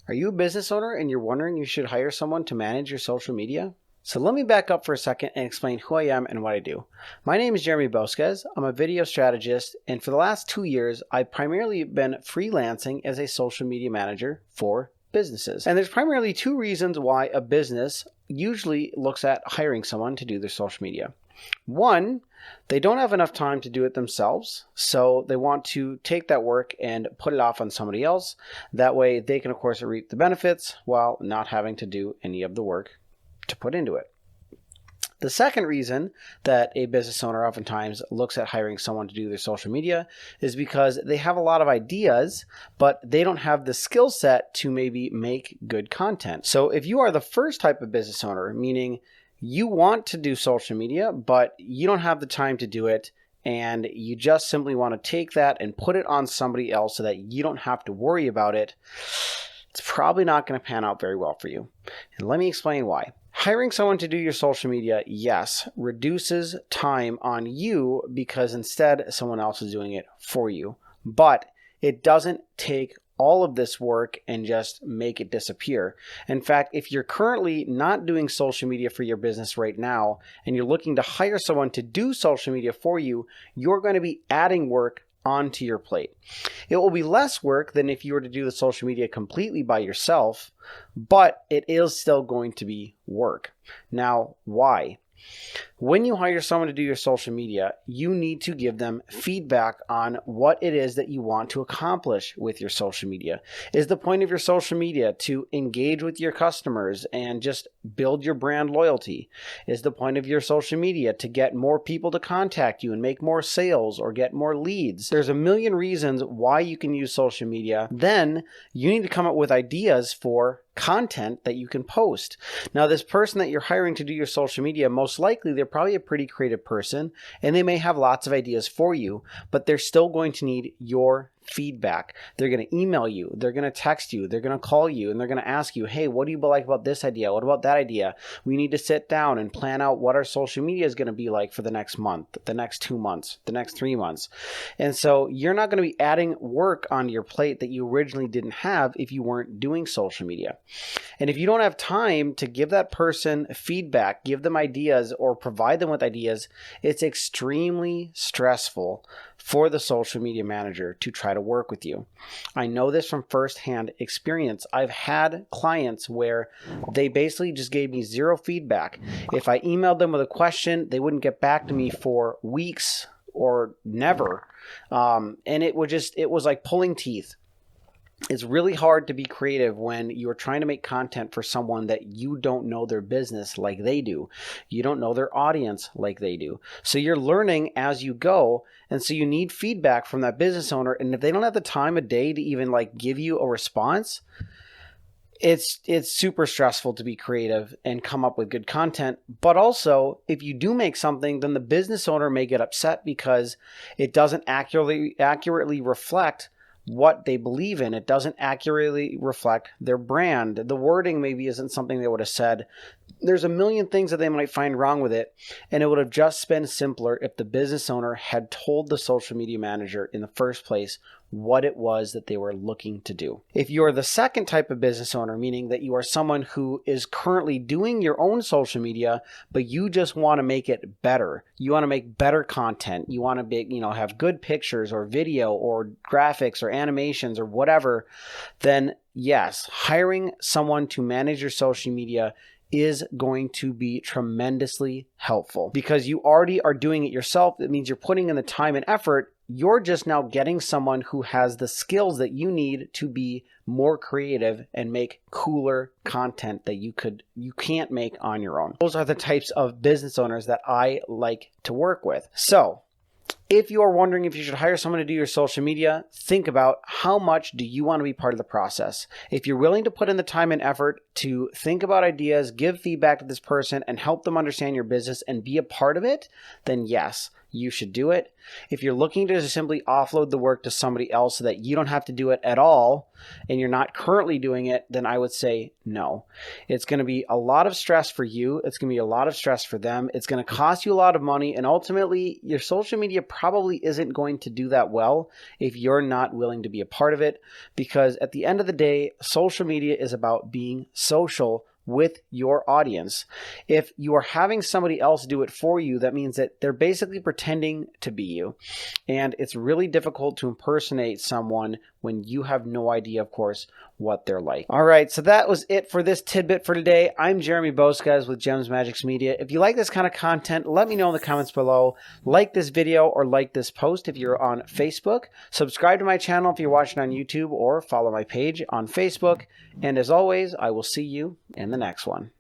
Are you a business owner and you're wondering you should hire someone to manage your social media? So let me back up for a second and explain who I am and what I do. My name is Jeremy Bosquez. I'm a video strategist, and for the last 2 years, I've primarily been freelancing as a social media manager for businesses. And there's primarily 2 reasons why a business usually looks at hiring someone to do their social media. One, they don't have enough time to do it themselves, so they want to take that work and put it off on somebody else. That way they can, of course, reap the benefits while not having to do any of the work to put into it. The second reason that a business owner oftentimes looks at hiring someone to do their social media is because they have a lot of ideas, but they don't have the skill set to maybe make good content. So if you are the first type of business owner, meaning you want to do social media, but you don't have the time to do it, and you just simply want to take that and put it on somebody else so that you don't have to worry about it, it's probably not going to pan out very well for you. And let me explain why. Hiring someone to do your social media, yes, reduces time on you because instead someone else is doing it for you. But it doesn't take all of this work and just make it disappear. In fact, if you're currently not doing social media for your business right now and you're looking to hire someone to do social media for you, you're going to be adding work onto your plate. It will be less work than if you were to do the social media completely by yourself, but it is still going to be work. Now, why? When you hire someone to do your social media, you need to give them feedback on what it is that you want to accomplish with your social media. Is the point of your social media to engage with your customers and just build your brand loyalty? Is the point of your social media to get more people to contact you and make more sales or get more leads? There's a million reasons why you can use social media. Then you need to come up with ideas for content that you can post. Now, this person that you're hiring to do your social media, most likely they're probably a pretty creative person and they may have lots of ideas for you, but they're still going to need your feedback. They're going to email you, they're going to text you, they're going to call you, and they're going to ask you, hey, what do you like about this idea? What about that idea? We need to sit down and plan out what our social media is going to be like for the next month, the next 2 months, the next 3 months. And so you're not going to be adding work onto your plate that you originally didn't have if you weren't doing social media. And if you don't have time to give that person feedback, give them ideas, or provide them with ideas, it's extremely stressful for the social media manager to try to work with you. I know this from firsthand experience. I've had clients where they basically just gave me zero feedback. If I emailed them with a question, they wouldn't get back to me for weeks or never. And it was like pulling teeth. It's really hard to be creative when you're trying to make content for someone that you don't know their business like they do. You don't know their audience like they do. So you're learning as you go. And so you need feedback from that business owner. And if they don't have the time of day to even give you a response, it's super stressful to be creative and come up with good content. But also, if you do make something, then the business owner may get upset because it doesn't accurately reflect what they believe in. It doesn't accurately reflect their brand. The wording maybe isn't something they would have said. There's a million things that they might find wrong with it, and it would have just been simpler if the business owner had told the social media manager in the first place what it was that they were looking to do. If you're the second type of business owner, meaning that you are someone who is currently doing your own social media, but you just want to make it better. You want to make better content. You want to have good pictures or video or graphics or animations or whatever, then yes, hiring someone to manage your social media is going to be tremendously helpful because you already are doing it yourself. That means you're putting in the time and effort. You're just now getting someone who has the skills that you need to be more creative and make cooler content that you can't make on your own. Those are the types of business owners that I like to work with. So if you are wondering if you should hire someone to do your social media, think about how much do you want to be part of the process. If you're willing to put in the time and effort to think about ideas, give feedback to this person, and help them understand your business and be a part of it, then yes, you should do it. If you're looking to simply offload the work to somebody else so that you don't have to do it at all, and you're not currently doing it, then I would say no. It's going to be a lot of stress for you. It's going to be a lot of stress for them. It's going to cost you a lot of money, and ultimately your social media probably isn't going to do that well if you're not willing to be a part of it, because at the end of the day, social media is about being social with your audience. If you are having somebody else do it for you, that means that they're basically pretending to be you. And it's really difficult to impersonate someone when you have no idea, of course, what they're like. All right, so that was it for this tidbit for today. I'm Jeremy Bosquez with Gems Magics Media. If you like this kind of content, let me know in the comments below. Like this video or like this post if you're on Facebook. Subscribe to my channel if you're watching on YouTube, or follow my page on Facebook. And as always, I will see you in the next one.